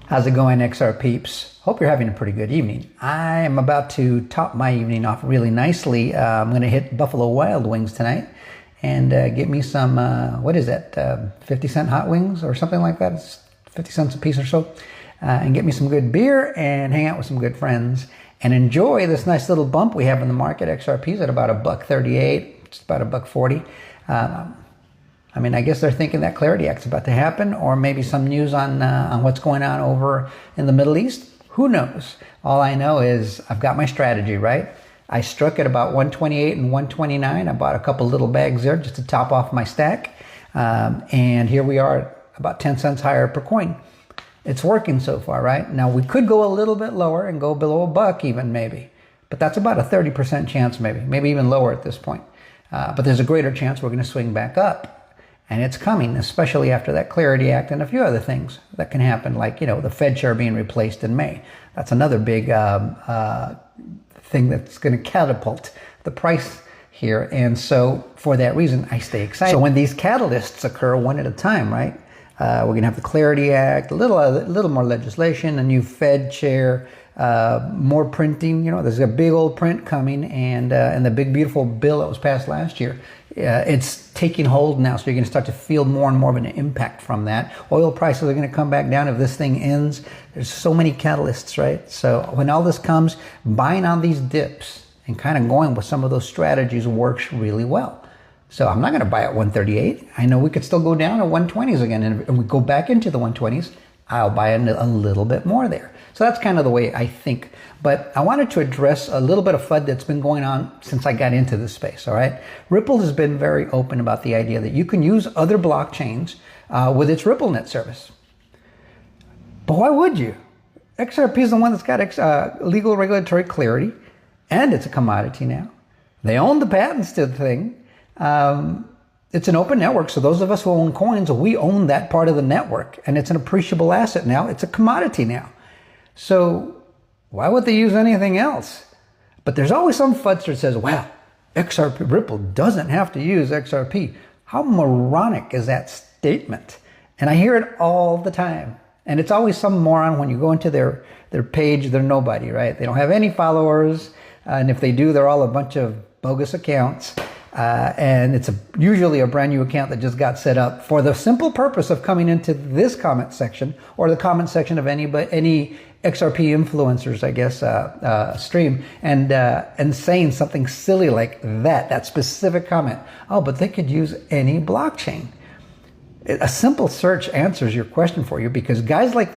How's it going, XR peeps? Hope you're having a pretty good evening. I am about to top my evening off really nicely. I'm going to hit Buffalo Wild Wings tonight and get me some, what is that, 50-cent hot wings or something like that? It's 50 cents a piece or so. And get me some good beer and hang out with some good friends and enjoy this nice little bump we have in the market. XRP's at about $1.38, it's about $1.40. I mean, I guess they're thinking that Clarity Act's about to happen, or maybe some news on what's going on over in the Middle East. Who knows? All I know is I've got my strategy, right? I struck at about 128 and 129. I bought a couple little bags there just to top off my stack. And here we are at about 10 cents higher per coin. It's working so far, right? Now, we could go a little bit lower and go below $1 even, maybe. But that's about a 30% chance, maybe even lower at this point. But there's a greater chance we're going to swing back up. And it's coming, especially after that Clarity Act and a few other things that can happen, like, you know, the Fed chair being replaced in May. That's another big thing that's going to catapult the price here. And so for that reason, I stay excited. So when these catalysts occur one at a time, right? We're going to have the Clarity Act, a little more legislation, a new Fed chair, more printing. You know, there's a big old print coming, and the big beautiful bill that was passed last year. It's taking hold now, so you're going to start to feel more and more of an impact from that. Oil prices are going to come back down if this thing ends. There's so many catalysts, right? So when all this comes, buying on these dips and kind of going with some of those strategies works really well. So I'm not going to buy at 138. I know we could still go down to 120s again, and we go back into the 120s. I'll buy a little bit more there. So that's kind of the way I think. But I wanted to address a little bit of FUD that's been going on since I got into this space, all right? Ripple has been very open about the idea that you can use other blockchains with its RippleNet service. But why would you? XRP is the one that's got legal regulatory clarity, and it's a commodity now. They own the patents to the thing. It's an open network, so those of us who own coins, we own that part of the network, and it's an appreciable asset now. It's a commodity now. So why would they use anything else? But there's always some fudster that says, well, XRP, Ripple doesn't have to use XRP. How moronic is that statement? And I hear it all the time. And it's always some moron when you go into their page, they're nobody, right? They don't have any followers. And if they do, they're all a bunch of bogus accounts. And it's usually a brand new account that just got set up for the simple purpose of coming into this comment section or the comment section of any XRP influencers, I guess, stream and saying something silly like that specific comment. Oh, but they could use any blockchain. A simple search answers your question for you, because guys like